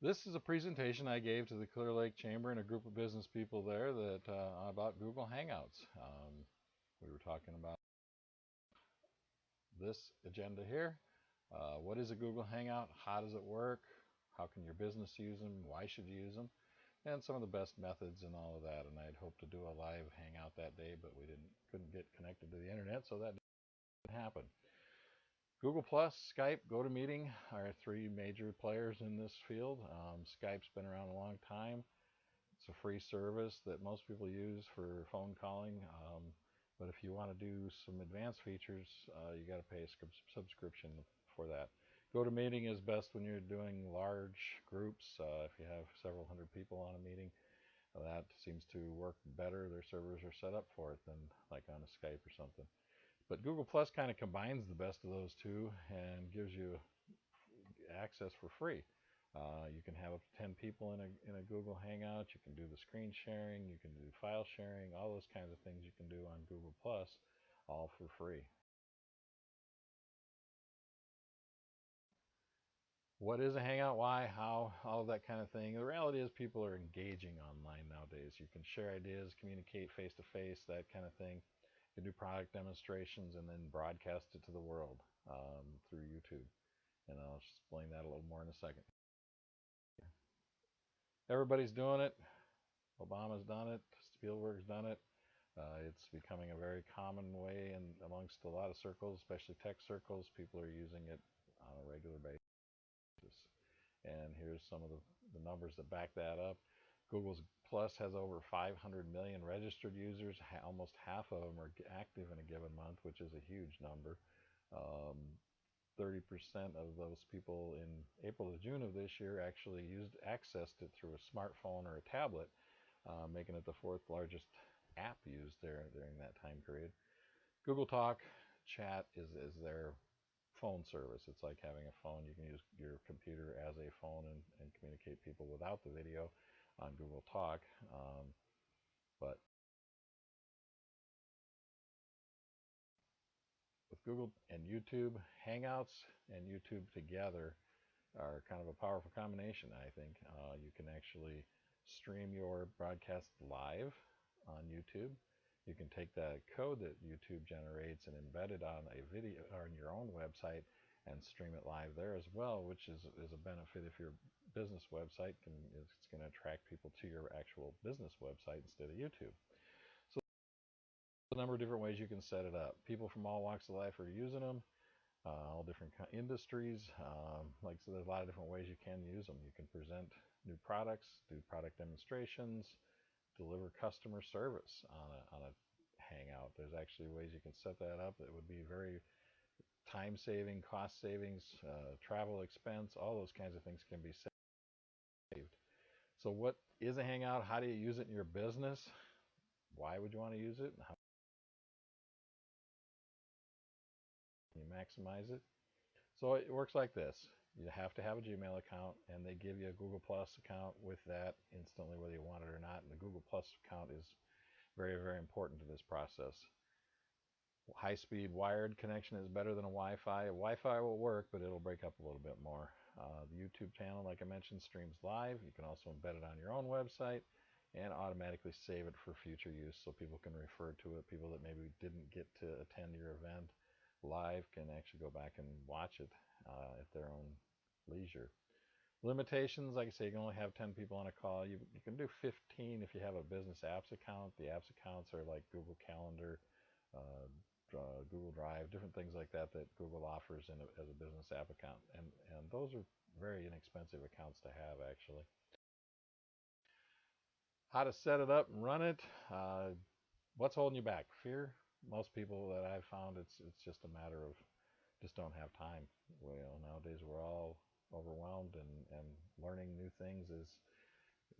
This is a presentation I gave to the Clear Lake Chamber and a group of business people there that about Google Hangouts. We were talking about this agenda here. What is a Google Hangout? How does it work? How can your business use them? Why should you use them? And some of the best methods and all of that. And I'd hoped to do a live hangout that day, but we couldn't get connected to the internet, so that didn't happen. Google Plus, Skype, GoToMeeting are three major players in this field. Skype's been around a long time. It's a free service that most people use for phone calling. But if you want to do some advanced features, you got to pay a subscription for that. GoToMeeting is best when you're doing large groups. If you have several hundred people on a meeting, that seems to work better. Their servers are set up for it than like on a Skype or something. But Google Plus kind of combines the best of those two and gives you access for free. You can have up to 10 people in a Google Hangout. You can do the screen sharing. You can do file sharing. All those kinds of things you can do on Google Plus, all for free. What is a Hangout? Why? How? All of that kind of thing. The reality is people are engaging online nowadays. You can share ideas, communicate face to face, that kind of thing. You can do product demonstrations and then broadcast it to the world through YouTube. And I'll explain that a little more in a second. Everybody's doing it. Obama's done it. Spielberg's done it. It's becoming a very common way and amongst a lot of circles, especially tech circles. People are using it on a regular basis. And here's some of the numbers that back that up. Google's Plus has over 500 million registered users. Almost half of them are active in a given month, which is a huge number. 30% of those people in April to June of this year actually accessed it through a smartphone or a tablet, making it the fourth largest app used there during that time period. Google Talk Chat is their phone service. It's like having a phone. You can use your computer as a phone and communicate people without the video on Google Talk. But with Google and YouTube, Hangouts and YouTube together are kind of a powerful combination, I think. You can actually stream your broadcast live on YouTube. You can take that code that YouTube generates and embed it on a video or on your own website and stream it live there as well, which is a benefit if your business website it's going to attract people to your actual business website instead of YouTube. So a number of different ways you can set it up. People from all walks of life are using them. All different industries. Like so, there's a lot of different ways you can use them. You can present new products, do product demonstrations, deliver customer service on a Hangout. There's actually ways you can set that up that would be very time saving, cost savings, travel expense, all those kinds of things can be saved. So what is a Hangout? How do you use it in your business? Why would you want to use it? How can you maximize it? So it works like this. You have to have a Gmail account, and they give you a Google Plus account with that instantly, whether you want it or not. And the Google Plus account is very, very important to this process. High-speed wired connection is better than a Wi-Fi. Wi-Fi will work, but it'll break up a little bit more. The YouTube channel, like I mentioned, streams live. You can also embed it on your own website and automatically save it for future use so people can refer to it. People that maybe didn't get to attend your event live can actually go back and watch it at their own leisure. Limitations, like I say, you can only have 10 people on a call. You can do 15 if you have a business apps account. The apps accounts are like Google Calendar, uh, Google Drive, different things like that that Google offers as a business app account. And those are very inexpensive accounts to have, actually. How to set it up and run it. What's holding you back? Fear? Most people that I've found, it's just a matter of just don't have time. Nowadays we're all overwhelmed and learning new things is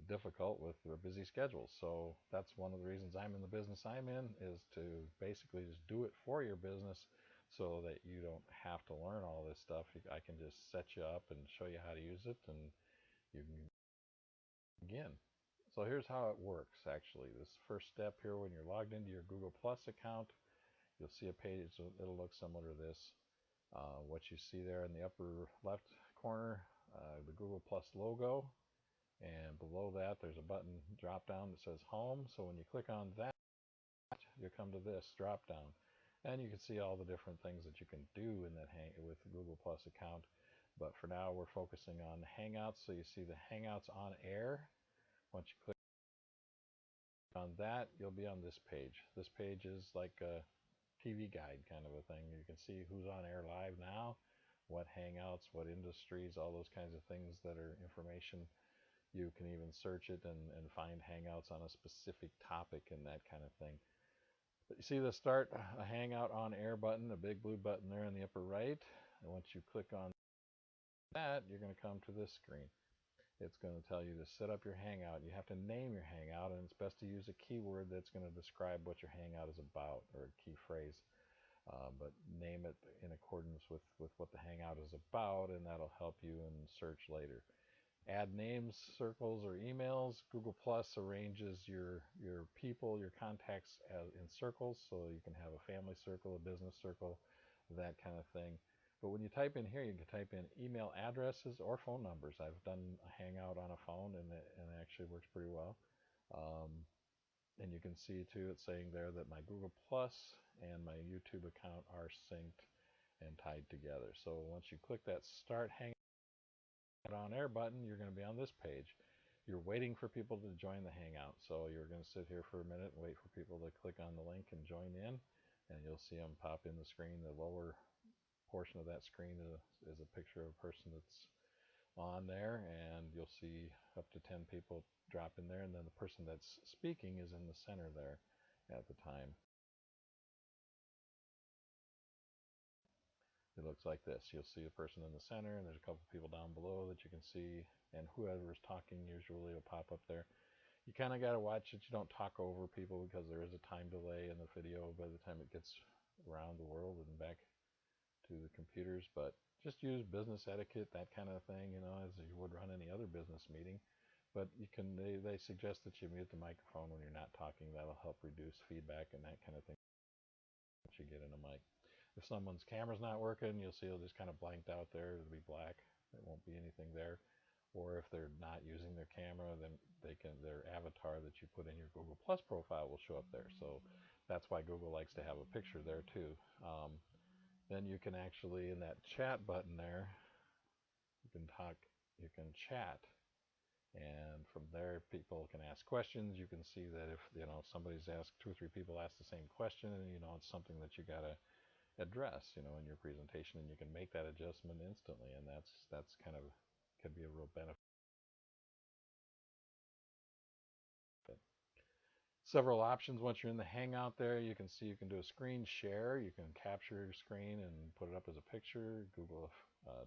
difficult with their busy schedules. So that's one of the reasons I'm in the business I'm in, is to basically just do it for your business so that you don't have to learn all this stuff. I can just set you up and show you how to use it, and you can begin. So here's how it works actually. This first step here, when you're logged into your Google Plus account, you'll see a page, it'll look similar to this. What you see there in the upper left corner the Google Plus logo, and below that there's a button drop down that says Home. So when you click on that, you'll come to this drop down, and you can see all the different things that you can do in that with the Google Plus account. But for now, we're focusing on Hangouts. So you see the Hangouts on air. Once you click on that, you'll be on this page. This page is like a TV guide kind of a thing. You can see who's on air live now, what Hangouts, what industries, all those kinds of things that are information. You can even search it and find Hangouts on a specific topic and that kind of thing. But you see the Start a Hangout on Air button, a big blue button there in the upper right. And once you click on that, you're going to come to this screen. It's going to tell you to set up your Hangout. You have to name your Hangout, and it's best to use a keyword that's going to describe what your Hangout is about, or a key phrase. But name it in accordance with what the Hangout is about, and that'll help you in search later. Add names, circles, or emails. Google Plus arranges your people, your contacts in circles, so you can have a family circle, a business circle, that kind of thing. But when you type in here, you can type in email addresses or phone numbers. I've done a Hangout on a phone, and it actually works pretty well. And you can see too, it's saying there that my Google Plus and my YouTube account are synced and tied together. So once you click that Start Hangout on Air button, you're going to be on this page. You're waiting for people to join the Hangout. So you're going to sit here for a minute and wait for people to click on the link and join in. And you'll see them pop in the screen. The lower portion of that screen is a picture of a person that's on there, and you'll see up to 10 people drop in there, and then the person that's speaking is in the center there at the time. It looks like this. You'll see a person in the center, and there's a couple people down below that you can see, and whoever's talking usually will pop up there. You kind of got to watch that you don't talk over people, because there is a time delay in the video by the time it gets around the world and back to the computers. But just use business etiquette, that kind of thing, as you would run any other business meeting. But they suggest that you mute the microphone when you're not talking. That'll help reduce feedback and that kind of thing that you get in a mic. If someone's camera's not working, you'll see it'll just kind of blanked out there. It'll be black. There won't be anything there. Or if they're not using their camera, then their avatar that you put in your Google Plus profile will show up there. So that's why Google likes to have a picture there too. Then you can actually, in that chat button there, you can chat. And from there, people can ask questions. You can see that if somebody's asked, 2 or 3 people ask the same question, and it's something that you got to address, in your presentation, and you can make that adjustment instantly, and that's kind of can be a real benefit. Several options once you're in the Hangout there. You can see you can do a screen share. You can capture your screen and put it up as a picture. Google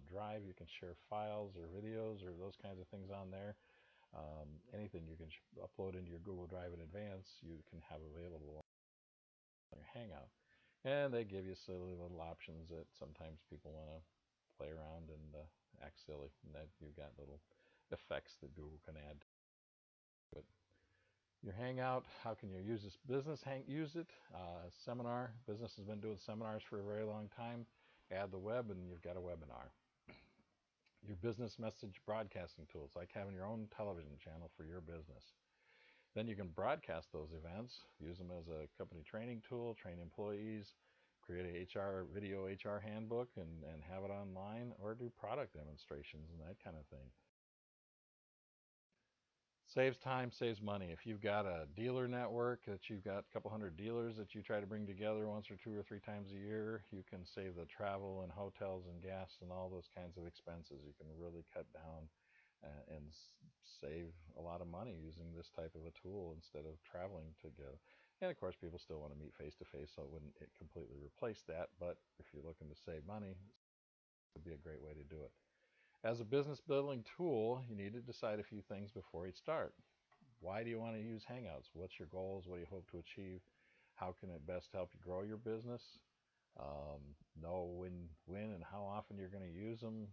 Drive, you can share files or videos or those kinds of things on there. Anything you can upload into your Google Drive in advance, you can have available on your Hangout. And they give you silly little options that sometimes people want to play around and act silly. And that you've got little effects that Google can add to it. Your Hangout, how can you use this business? Use it. Seminar. Business has been doing seminars for a very long time. Add the web, and you've got a webinar. Your business message broadcasting tools, like having your own television channel for your business. Then you can broadcast those events, use them as a company training tool, train employees, create a video HR handbook and have it online, or do product demonstrations and that kind of thing. Saves time, saves money. If you've got a dealer network that you've got a couple hundred dealers that you try to bring together once or 2 or 3 times a year, you can save the travel and hotels and gas and all those kinds of expenses. You can really cut down and save a lot of money using this type of a tool instead of traveling together. And of course, people still want to meet face to face, so it wouldn't completely replace that. But if you're looking to save money, it would be a great way to do it. As a business building tool, you need to decide a few things before you start. Why do you want to use Hangouts? What's your goals? What do you hope to achieve? How can it best help you grow your business? Know when and how often you're going to use them.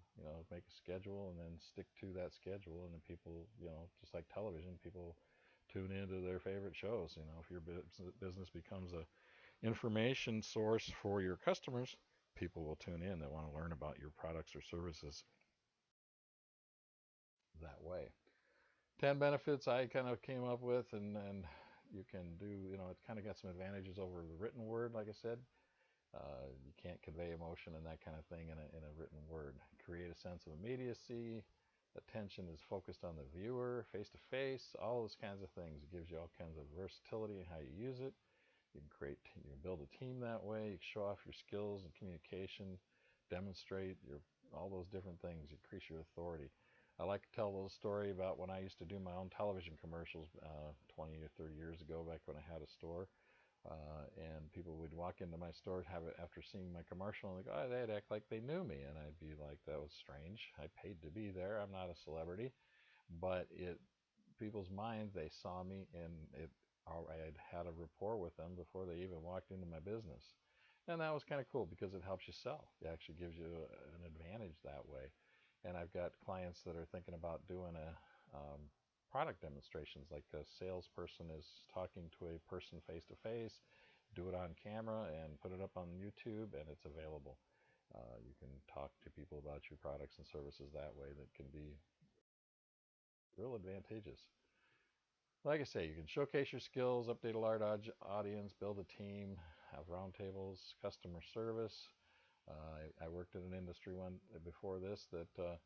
Make a schedule and then stick to that schedule. And then people, just like television, people tune into their favorite shows. If your business becomes a information source for your customers, people will tune in. They want to learn about your products or services. that way. 10 benefits I kind of came up with, and you can do, it's kind of got some advantages over the written word, like I said. You can't convey emotion and that kind of thing in a written word. Create a sense of immediacy. Attention is focused on the viewer, face to face, all those kinds of things. It gives you all kinds of versatility in how you use it. You can build a team that way. You can show off your skills and communication, demonstrate all those different things. Increase your authority. I like to tell a little story about when I used to do my own television commercials 20 or 30 years ago, back when I had a store. And people would walk into my store after seeing my commercial, and they'd act like they knew me, and I'd be like, that was strange. I paid to be there. I'm not a celebrity, but people's minds, they saw me, and I had had a rapport with them before they even walked into my business. And that was kind of cool because it helps you sell. It actually gives you an advantage that way. And I've got clients that are thinking about doing product demonstrations, like a salesperson is talking to a person face to face, do it on camera and put it up on YouTube, and it's available. You can talk to people about your products and services that way. That can be real advantageous. Like I say, you can showcase your skills, update a large audience, build a team, have roundtables, customer service. I worked in an industry before this that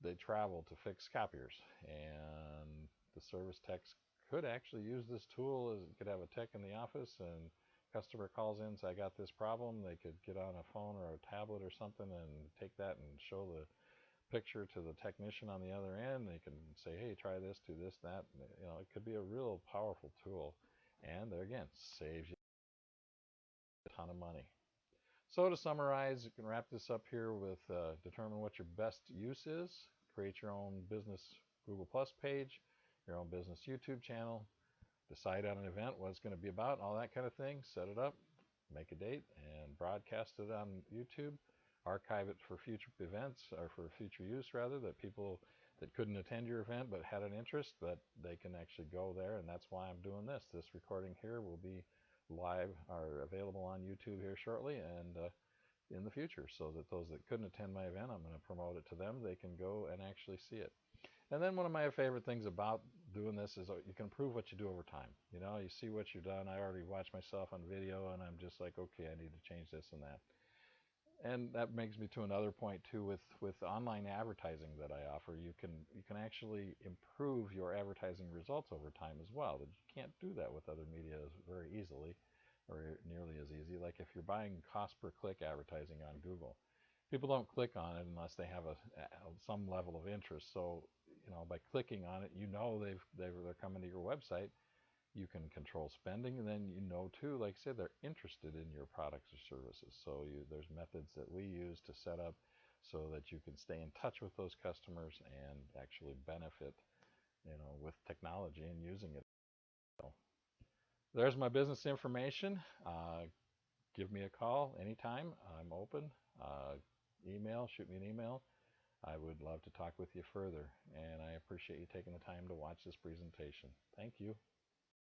they travel to fix copiers, and the service techs could actually use this tool. You could have a tech in the office, and customer calls in, say, I got this problem. They could get on a phone or a tablet or something and take that and show the picture to the technician on the other end. They can say, hey, try this, do this, that. It could be a real powerful tool, and there again, saves you a ton of money. So to summarize, you can wrap this up here with determine what your best use is, create your own business Google Plus page, your own business YouTube channel, decide on an event, what it's going to be about, all that kind of thing, set it up, make a date, and broadcast it on YouTube, archive it for future events, or for future use rather, that people that couldn't attend your event but had an interest, that they can actually go there. And that's why I'm doing this. This recording here will be live or available on YouTube here shortly and in the future, so that those that couldn't attend my event, I'm going to promote it to them. They can go and actually see it. And then one of my favorite things about doing this is you can improve what you do over time. You see what you've done. I already watched myself on video, and I'm just like, okay, I need to change this and that. And that brings me to another point too, with online advertising that I offer. You can actually improve your advertising results over time as well. But you can't do that with other media very easily, or nearly as easy. Like if you're buying cost per click advertising on Google, people don't click on it unless they have some level of interest. So by clicking on it, they're coming to your website. You can control spending, and then too, like I said, they're interested in your products or services. So there's methods that we use to set up so that you can stay in touch with those customers and actually benefit, with technology and using it. So there's my business information. Give me a call anytime. I'm open. Shoot me an email. I would love to talk with you further, and I appreciate you taking the time to watch this presentation. Thank you.